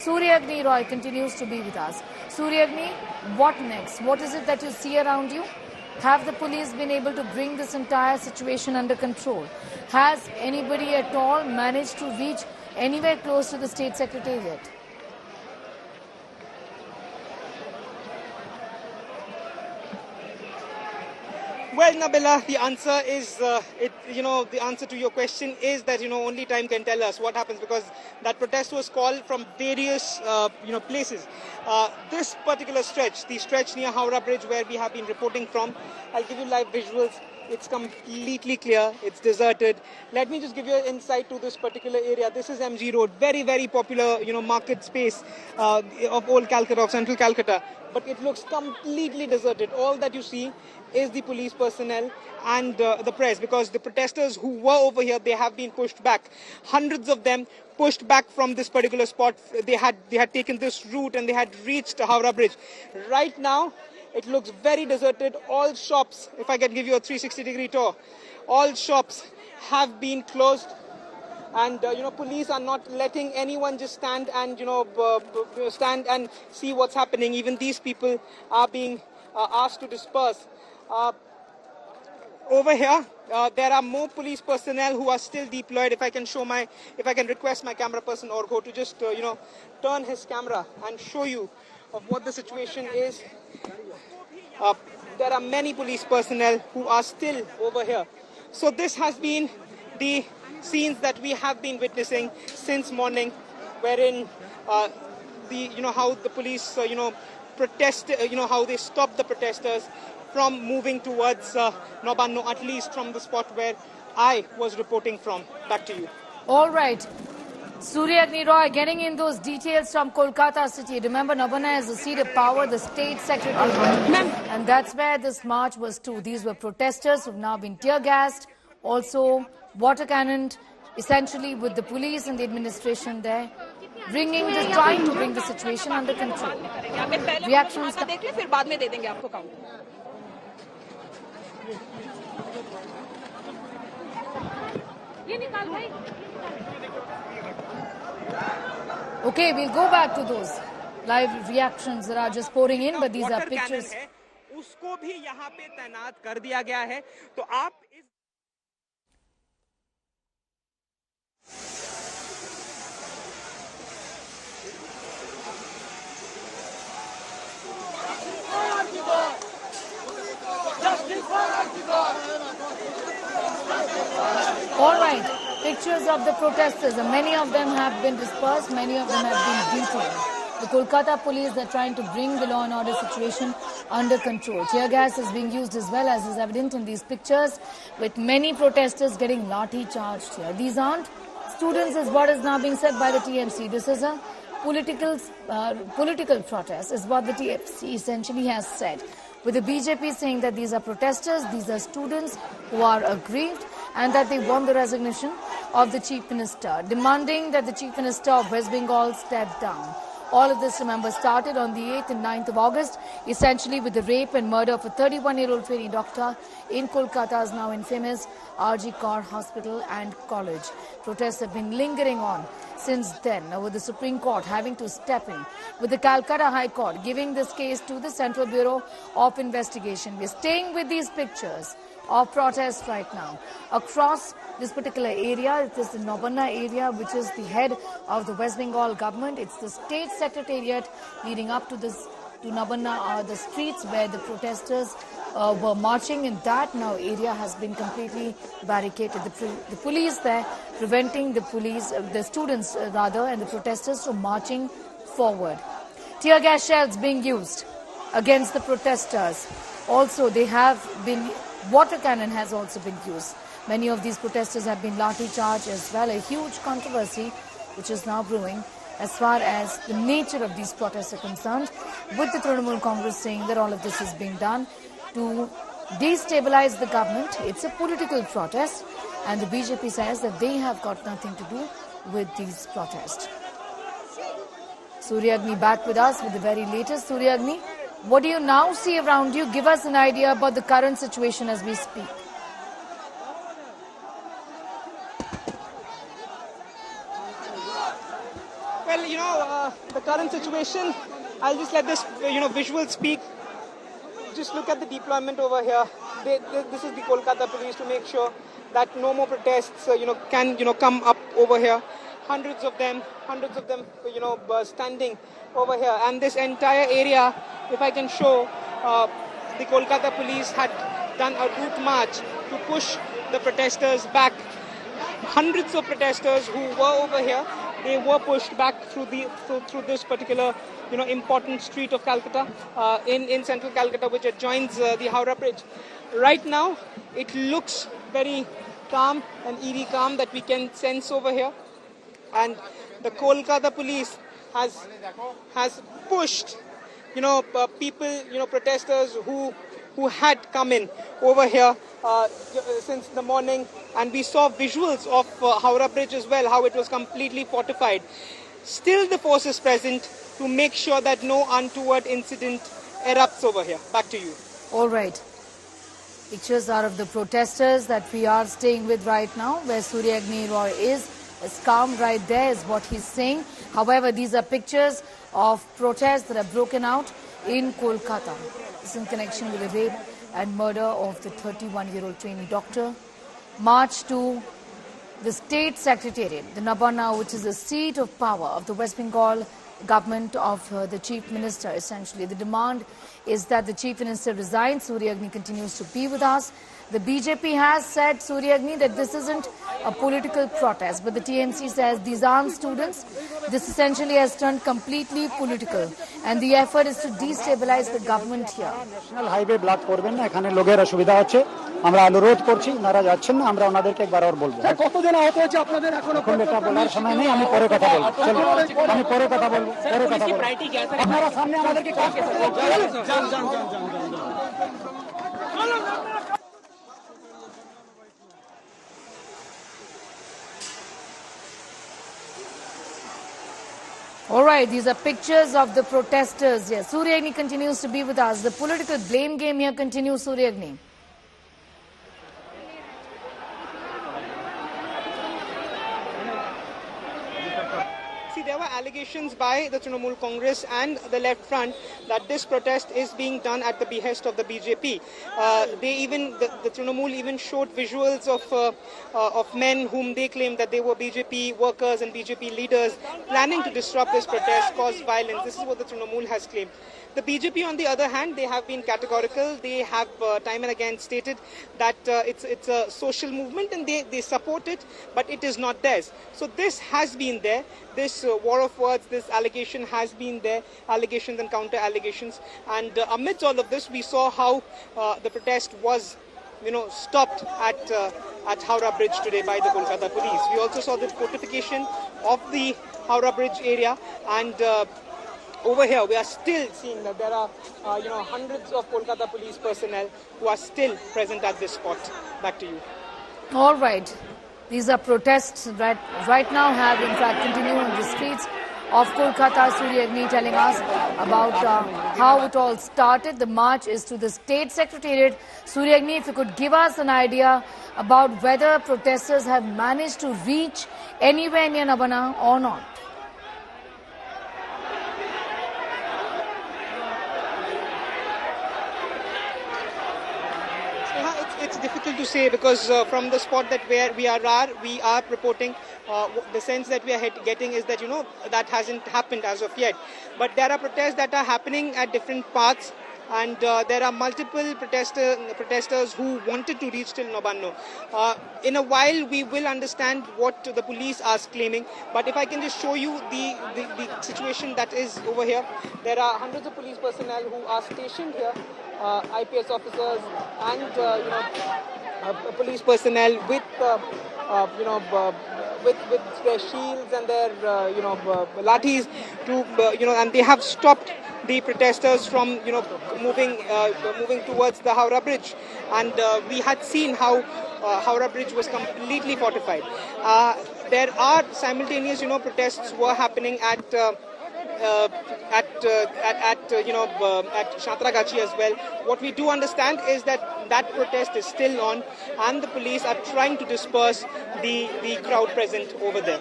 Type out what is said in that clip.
Suryagni Roy continues to be with us. Suryagni, what next? What is it that you see around you? Have the police been able to bring this entire situation under control? Has anybody at all managed to reach anywhere close to the state secretariat? Well, Nabila, the answer is, the answer to your question is that, only time can tell us what happens, because that protest was called from various, places. This particular stretch, the stretch near Howrah Bridge where we have been reporting from, I'll give you live visuals. It's completely clear. It's deserted. Let me just give you an insight to this particular area. This is MG Road, very, very popular, market space of old Calcutta, of central Calcutta. But it looks completely deserted. All that you see is the police personnel and the press, because the protesters who were over here, they have been pushed back. Hundreds of them pushed back from this particular spot. They had taken this route and they had reached Howrah Bridge. Right now, it looks very deserted. All shops, if I can give you a 360-degree tour, all shops have been closed. And, police are not letting anyone just stand and, stand and see what's happening. Even these people are being asked to disperse. Over here, there are more police personnel who are still deployed. If I can request my camera person Orgo to just, turn his camera and show you of what the situation is. There are many police personnel who are still over here. So this has been the scenes that we have been witnessing since morning, wherein how the police, protest, how they stopped the protesters from moving towards Nobanno, at least from the spot where I was reporting from. Back to you. All right. Suryagni Roy getting in those details from Kolkata city. Remember, Nobanna is the seat of power, the state secretary. And that's where this march was to. These were protesters who have now been tear gassed, also water cannoned, essentially with the police and the administration there, trying to bring the situation under control. Reactions. Okay, we'll go back to those live reactions that are just pouring in, but these are pictures. उसको भी यहाँ पे तैनात कर दिया गया है, तो आप इस All right, pictures of the protesters, and many of them have been dispersed, many of them have been detained. The Kolkata police are trying to bring the law and order situation under control. Tear gas is being used as well, as is evident in these pictures, with many protesters getting lathi charged here. These aren't students, is what is now being said by the TMC. This is a political protest, is what the TMC essentially has said. With the BJP saying that these are protesters, these are students who are aggrieved, and that they want the resignation of the Chief Minister, demanding that the Chief Minister of West Bengal step down. All of this, remember, started on the 8th and 9th of August, essentially with the rape and murder of a 31-year-old trainee doctor in Kolkata's now infamous RG Kar Hospital and College. Protests have been lingering on since then, with the Supreme Court having to step in, with the Calcutta High Court giving this case to the Central Bureau of Investigation. We're staying with these pictures of protests right now across this particular area. It is the Nobanna area, which is the head of the West Bengal government. It's the state secretariat leading up to this, to Nobanna are the streets where the protesters were marching. In that now area has been completely barricaded. The police there preventing the students rather, and the protesters from marching forward. Tear gas shells being used against the protesters. Also, water cannon has also been used. Many of these protesters have been lathi charged as well. A huge controversy which is now brewing as far as the nature of these protests are concerned, with the Trinamool Congress saying that all of this is being done to destabilize the government. It's a political protest, and the BJP says that they have got nothing to do with these protests. Suryagni back with us with the very latest. Suryagni, what do you now see around you? Give us an idea about the current situation as we speak. Well, the the current situation, I'll just let this visual speak. Just look at the deployment over here. This is the Kolkata police to make sure that no more protests can come up over here. Hundreds of them standing over here, and this entire area, if I can show, the Kolkata police had done a route march to push the protesters back. Hundreds of protesters who were over here, they were pushed back through this particular important street of Calcutta, in central Calcutta, which adjoins the Howrah Bridge. Right now, it looks very calm and eerie calm that we can sense over here, and the Kolkata police has pushed people, protesters who had come in over here since the morning, and we saw visuals of Howrah Bridge as well, how it was completely fortified. Still the force is present to make sure that no untoward incident erupts over here. Back to you. All right. Pictures are of the protesters that we are staying with right now, where Surya Agni Roy is. It's calm right there is what he's saying. However, these are pictures of protests that have broken out in Kolkata. This is in connection with the rape and murder of the 31-year-old trainee doctor. March to the state secretariat, the Nabana, which is the seat of power of the West Bengal government of the chief minister, essentially. The demand is that the chief minister resigns. Surya Agni continues to be with us. The BJP has said, Surya Agni, that this isn't a political protest, but the TMC says these aren't students. This essentially has turned completely political, and the effort is to destabilize the government here. National highway block করবেন না, এখানে লোকের অসুবিধা হচ্ছে, আমরা অনুরোধ করছি, ওনারা যাচ্ছেন না, আমরা ওনাদেরকে একবার আর বলবো। কতজন আহত হয়েছে আপনাদের এখনো? এখন এটা বলার সময় নেই, আমি পরে কথা বলবো। চলো, আমি পরে কথা বলবো, পরে কথা বলবো। আপনারা সামনে আমাদেরকে কাজ করতে বলুন। যান যান যান যান যান। All right, these are pictures of the protesters here. Surya Agni continues to be with us. The political blame game here continues, Surya Agni. See, there were allegations by the Trinamool Congress and the Left Front that this protest is being done at the behest of the BJP. The Trinamool even showed visuals of men whom they claimed that they were BJP workers and BJP leaders planning to disrupt this protest, cause violence. This is what the Trinamool has claimed. The BJP, on the other hand, they have been categorical. They have time and again stated that it's a social movement and they support it, but it is not theirs. So this has been there. This war of words, this allegation has been there, allegations and counter-allegations. And amidst all of this, we saw how the protest was stopped at Howrah Bridge today by the Kolkata police. We also saw the fortification of the Howrah Bridge area, and over here, we are still seeing that there are, hundreds of Kolkata police personnel who are still present at this spot. Back to you. All right. These are protests that right now have, in fact, continued on the streets of Kolkata. Surya Agni telling us about how it all started. The march is to the state secretariat. Surya Agni, if you could give us an idea about whether protesters have managed to reach anywhere near Nabana or not. It's difficult to say because from the spot that where we are reporting, the sense that we are getting is that that hasn't happened as of yet. But there are protests that are happening at different parts, and there are multiple protesters who wanted to reach till Nabanno. In a while, we will understand what the police are claiming. But if I can just show you the situation that is over here, there are hundreds of police personnel who are stationed here. IPS officers and police personnel with their shields and their lathis and they have stopped the protesters from moving towards the Howrah Bridge, and we had seen how Howrah Bridge was completely fortified. There are simultaneous protests were happening at Santragachi as well. What we do understand is that protest is still on, and the police are trying to disperse the crowd present over there.